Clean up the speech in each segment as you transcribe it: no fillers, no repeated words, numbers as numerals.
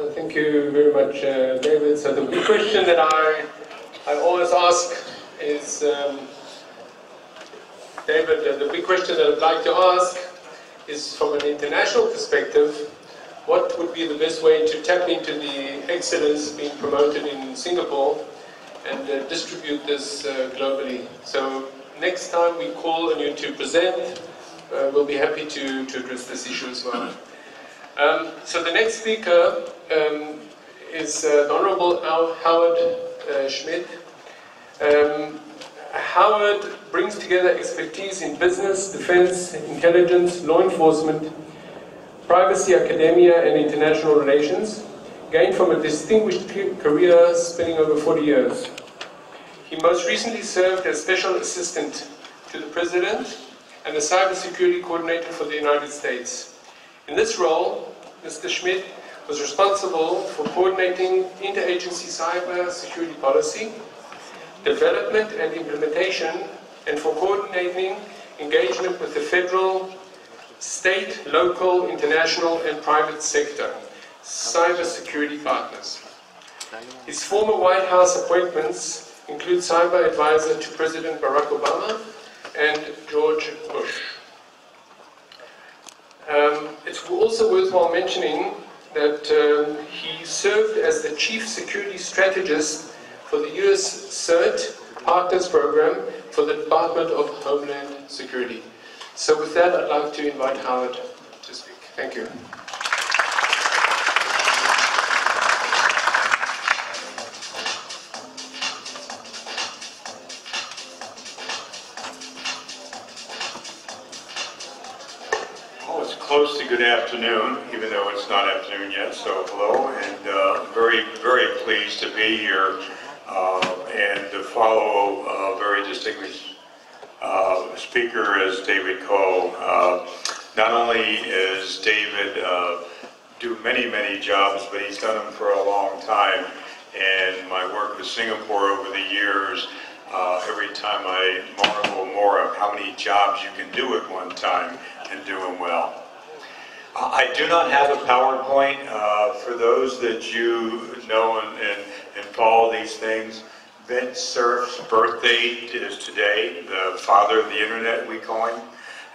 Thank you very much, David. So the big question that I always ask is, David, the big question that I'd like to ask is, from an international perspective, what would be the best way to tap into the excellence being promoted in Singapore and distribute this globally? So next time we call on you to present, we'll be happy to address this issue as well. So the next speaker is the Honorable Howard Schmidt. Howard brings together expertise in business, defense, intelligence, law enforcement, privacy, academia, and international relations, gained from a distinguished career spanning over 40 years. He most recently served as Special Assistant to the President and the Cybersecurity Coordinator for the United States. In this role, Mr. Schmidt was responsible for coordinating interagency cyber security policy, development and implementation, and for coordinating engagement with the federal, state, local, international, and private sector cyber security partners. His former White House appointments include cyber advisor to President Barack Obama and George Bush. It's also worthwhile mentioning that he served as the Chief Security Strategist for the U.S. CERT Partners Program for the Department of Homeland Security. So with that, I'd like to invite Howard to speak. Thank you. Well, it's close to good afternoon, even though it's not afternoon yet, so hello, and very, very pleased to be here and to follow a very distinguished speaker as David Cole. Not only is David do many, many jobs, but he's done them for a long time, and my work with Singapore over the years, every time I marvel more of how many jobs you can do at one time and do them well. I do not have a PowerPoint. For those that you know and follow these things, Vint Cerf's birthday is today, the father of the internet, we call him.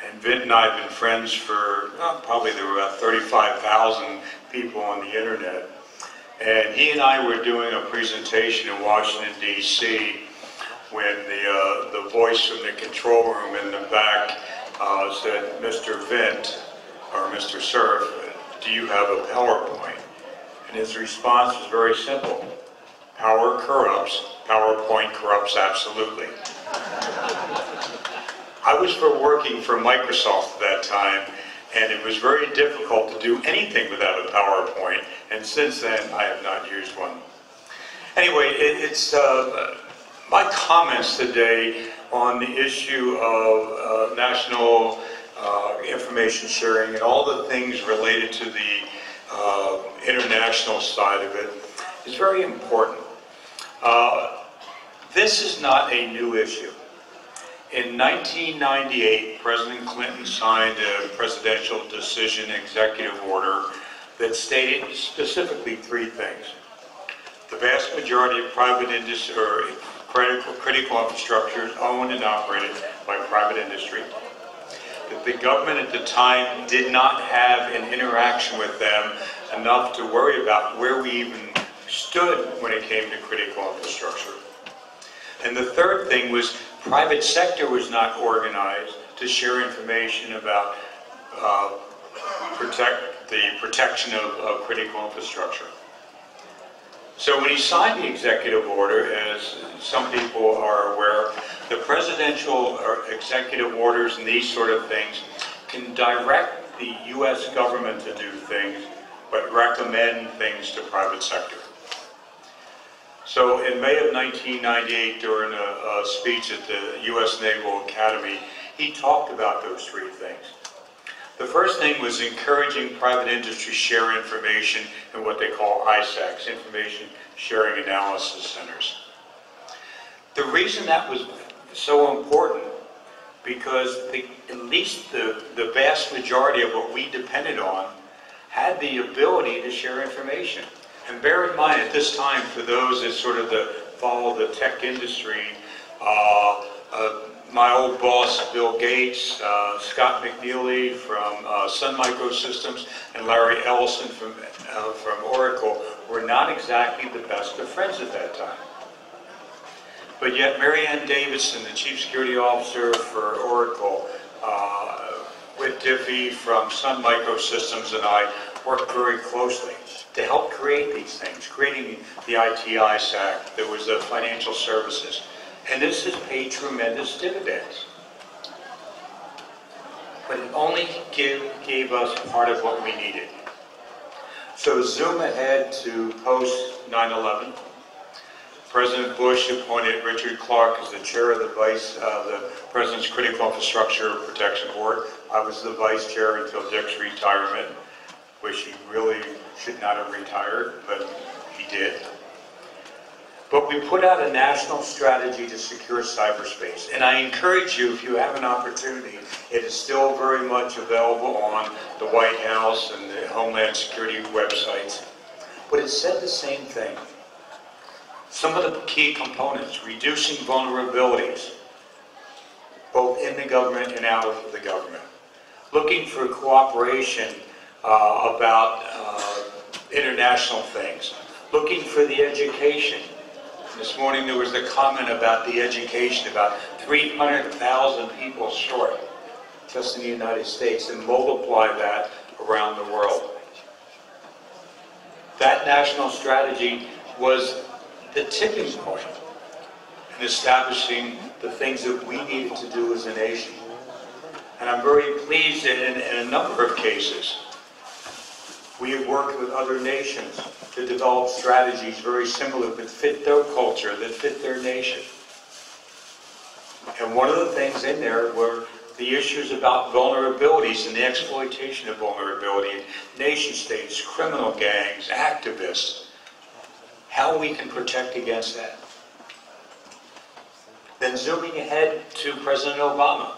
And Vint and I have been friends for, probably there were about 35,000 people on the internet. And he and I were doing a presentation in Washington, D.C. when the voice from the control room in the back said, "Mr. Vint, or Mr. Cerf, do you have a PowerPoint?" And his response was very simple. Power corrupts. PowerPoint corrupts absolutely. I was working for Microsoft at that time, and it was very difficult to do anything without a PowerPoint, and since then I have not used one. Anyway, it's my comments today on the issue of national information sharing and all the things related to the international side of it is very important. This is not a new issue. In 1998, President Clinton signed a presidential decision executive order that stated specifically three things. The vast majority of private industry or critical infrastructure is owned and operated by private industry. That the government at the time did not have an interaction with them enough to worry about where we even stood when it came to critical infrastructure. And the third thing was private sector was not organized to share information about the protection of critical infrastructure. So when he signed the executive order, as some people are aware, the presidential or executive orders and these sort of things can direct the U.S. government to do things, but recommend things to private sector. So in May of 1998, during a speech at the U.S. Naval Academy, he talked about those three things. The first thing was encouraging private industry share information in what they call ISACs, Information Sharing Analysis Centers. The reason that was so important, because at least the vast majority of what we depended on had the ability to share information. And bear in mind, at this time, for those that sort of follow the tech industry, my old boss, Bill Gates, Scott McNeely from Sun Microsystems, and Larry Ellison from Oracle were not exactly the best of friends at that time. But yet, Mary Ann Davidson, the Chief Security Officer for Oracle, Whit Diffie from Sun Microsystems, and I worked very closely to help create these things, creating the ITISAC. There was the financial services. And this has paid tremendous dividends. But it only gave us part of what we needed. So zoom ahead to post 9/11. President Bush appointed Richard Clark as the chair of the President's Critical Infrastructure Protection Board. I was the vice chair until Dick's retirement, which he really should not have retired, but he did. But we put out a national strategy to secure cyberspace. And I encourage you, if you have an opportunity, it is still very much available on the White House and the Homeland Security websites. But it said the same thing. Some of the key components: reducing vulnerabilities, both in the government and out of the government. Looking for cooperation about international things. Looking for the education. This morning there was the comment about the education, about 300,000 people short just in the United States, and multiply that around the world. That national strategy was the tipping point in establishing the things that we needed to do as a nation. And I'm very pleased that in a number of cases, we have worked with other nations to develop strategies very similar that fit their culture, that fit their nation. And one of the things in there were the issues about vulnerabilities and the exploitation of vulnerability in nation states, criminal gangs, activists, how we can protect against that. Then zooming ahead to President Obama,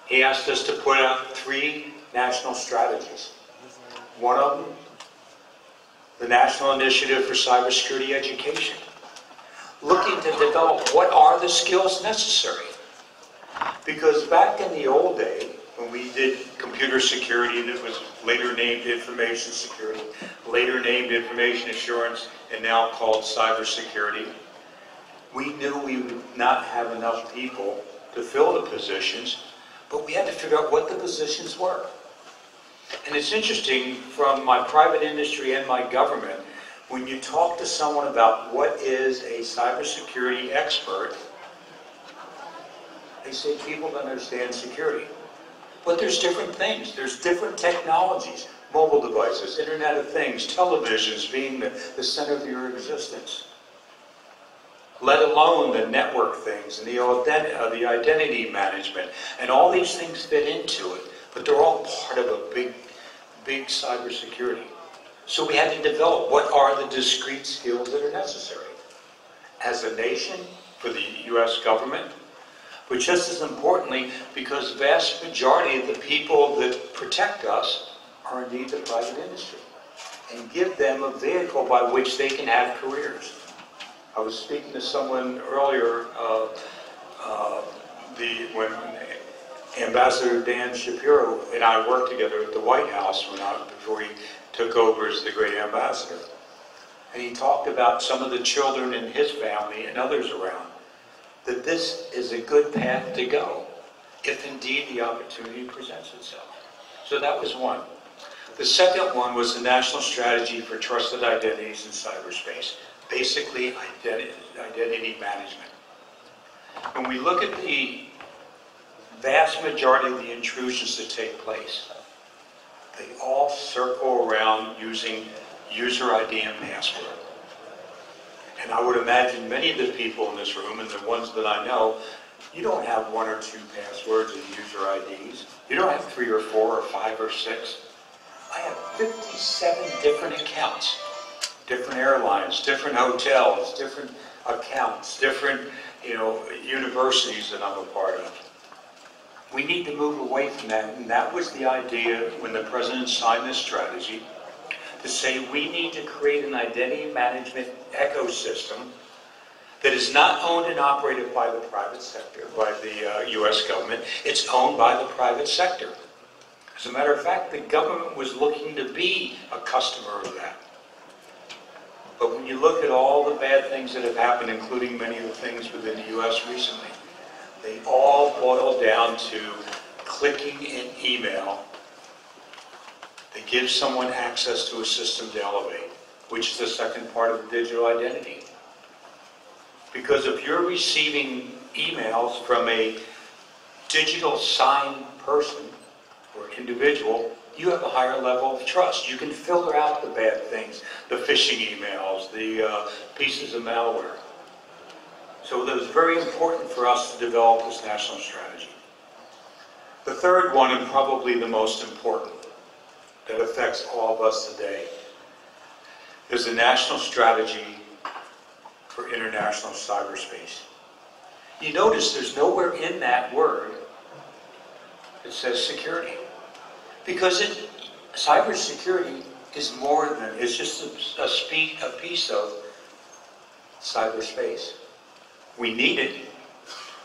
he asked us to put out 3 national strategies. One of them, the National Initiative for Cybersecurity Education, looking to develop what are the skills necessary. Because back in the old day, when we did computer security, and it was later named information security, later named information assurance, and now called cybersecurity, we knew we would not have enough people to fill the positions, but we had to figure out what the positions were. And it's interesting, from my private industry and my government, when you talk to someone about what is a cybersecurity expert, they say people that understand security. But there's different things. There's different technologies, mobile devices, Internet of Things, televisions being the center of your existence. Let alone the network things and the identity management. And all these things fit into it. But they're all part of a big cybersecurity. So we had to develop what are the discrete skills that are necessary as a nation, for the U.S. government, but just as importantly, because the vast majority of the people that protect us are indeed the private industry, and give them a vehicle by which they can have careers. I was speaking to someone earlier, when Ambassador Dan Shapiro and I worked together at the White House before he took over as the great ambassador. And he talked about some of the children in his family and others around, that this is a good path to go, if indeed the opportunity presents itself. So that was one. The second one was the National Strategy for Trusted Identities in Cyberspace, basically identity management. When we look at the vast majority of the intrusions that take place, they all circle around using user ID and password. And I would imagine many of the people in this room, and the ones that I know, you don't have 1 or 2 passwords and user IDs. You don't have 3 or 4 or 5 or 6. I have 57 different accounts, different airlines, different hotels, different accounts, different universities that I'm a part of. We need to move away from that, and that was the idea when the President signed this strategy, to say we need to create an identity management ecosystem that is not owned and operated by the private sector, by the U.S. government. It's owned by the private sector. As a matter of fact, the government was looking to be a customer of that. But when you look at all the bad things that have happened, including many of the things within the U.S. recently, they all boil down to clicking an email that gives someone access to a system to elevate, which is the second part of the digital identity. Because if you're receiving emails from a digital signed person or individual, you have a higher level of trust. You can filter out the bad things, the phishing emails, the pieces of malware. So it was very important for us to develop this national strategy. The third one, and probably the most important, that affects all of us today, is the national strategy for international cyberspace. You notice there's nowhere in that word that says security. Because cybersecurity is more than, it's just a piece of cyberspace. We need it.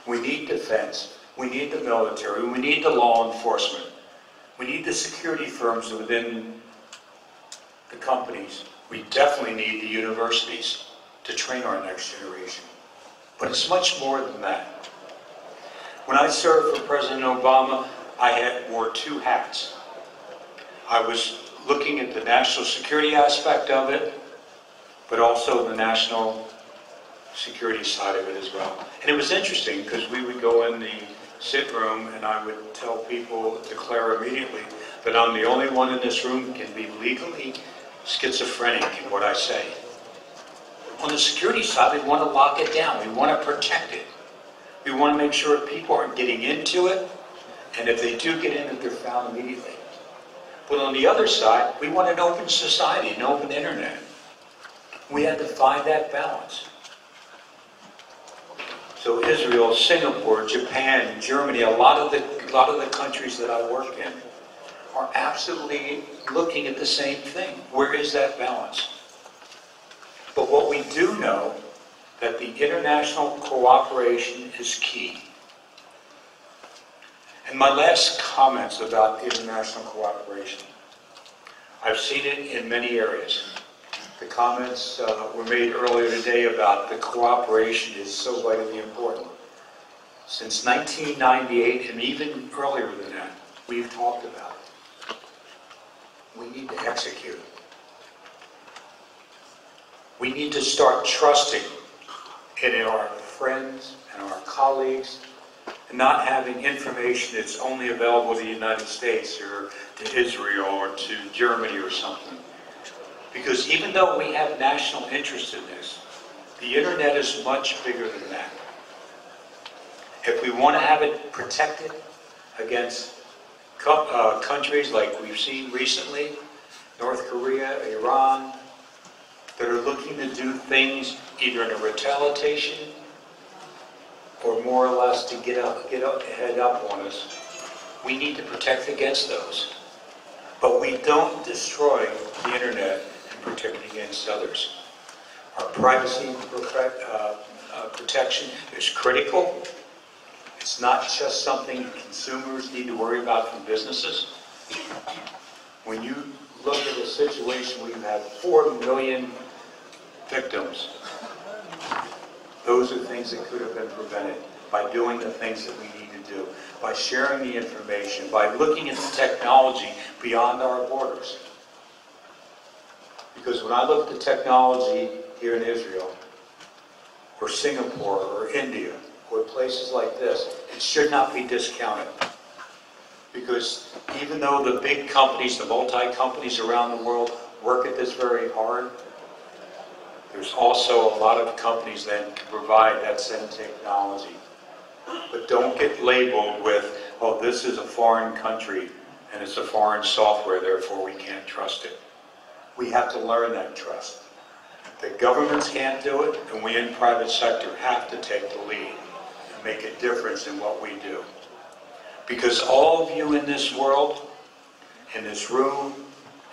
We need defense. We need the military. We need the law enforcement. We need the security firms within the companies. We definitely need the universities to train our next generation. But it's much more than that. When I served for President Obama, I wore two hats. I was looking at the national security aspect of it, but also the national security side of it as well. And it was interesting because we would go in the sit room and I would tell people, declare immediately, that I'm the only one in this room that can be legally schizophrenic in what I say. On the security side, we want to lock it down. We want to protect it. We want to make sure people aren't getting into it, and if they do get in it, they're found immediately. But on the other side, we want an open society, an open internet. We had to find that balance. So Israel, Singapore, Japan, Germany, a lot of the countries that I work in are absolutely looking at the same thing. Where is that balance? But what we do know, that the international cooperation is key. And my last comments about the international cooperation. I've seen it in many areas. The comments were made earlier today about the cooperation is so vitally important. Since 1998, and even earlier than that, we've talked about it. We need to execute. We need to start trusting in our friends and our colleagues, and not having information that's only available to the United States or to Israel or to Germany or something. Because even though we have national interest in this, the internet is much bigger than that. If we want to have it protected against countries like we've seen recently, North Korea, Iran, that are looking to do things either in a retaliation or more or less to head up on us, we need to protect against those. But we don't destroy the internet and protect against others. Our privacy protection is critical. It's not just something consumers need to worry about from businesses. When you look at a situation where you have 4 million victims, those are things that could have been prevented by doing the things that we need to do, by sharing the information, by looking at the technology beyond our borders. Because when I look at the technology here in Israel, or Singapore, or India, or places like this, it should not be discounted. Because even though the big companies, the multi-companies around the world work at this very hard, there's also a lot of companies that can provide that same technology. But don't get labeled with, oh, this is a foreign country and it's a foreign software, therefore we can't trust it. We have to learn that trust. The governments can't do it, and we in private sector have to take the lead and make a difference in what we do. Because all of you in this world, in this room,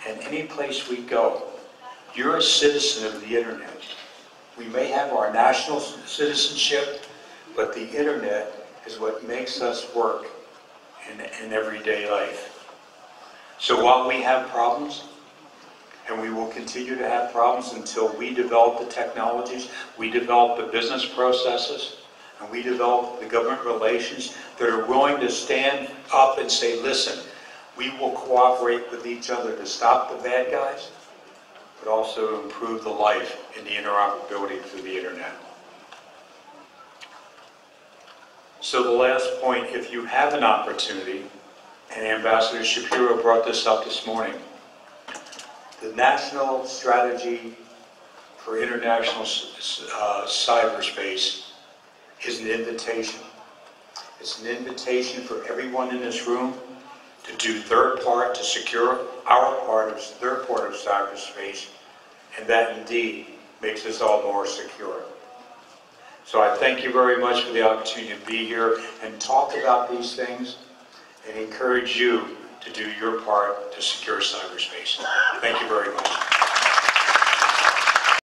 and any place we go, you're a citizen of the internet. We may have our national citizenship, but the internet is what makes us work in everyday life. So while we have problems, and we will continue to have problems until we develop the technologies, we develop the business processes, and we develop the government relations that are willing to stand up and say, listen, we will cooperate with each other to stop the bad guys, but also to improve the life and the interoperability through the internet. So the last point, if you have an opportunity, and Ambassador Shapiro brought this up this morning, the National Strategy for International Cyberspace is an invitation. It's an invitation for everyone in this room to do their part to secure their part of cyberspace, and that indeed makes us all more secure. So I thank you very much for the opportunity to be here and talk about these things and encourage you to do your part to secure cyberspace. Thank you very much.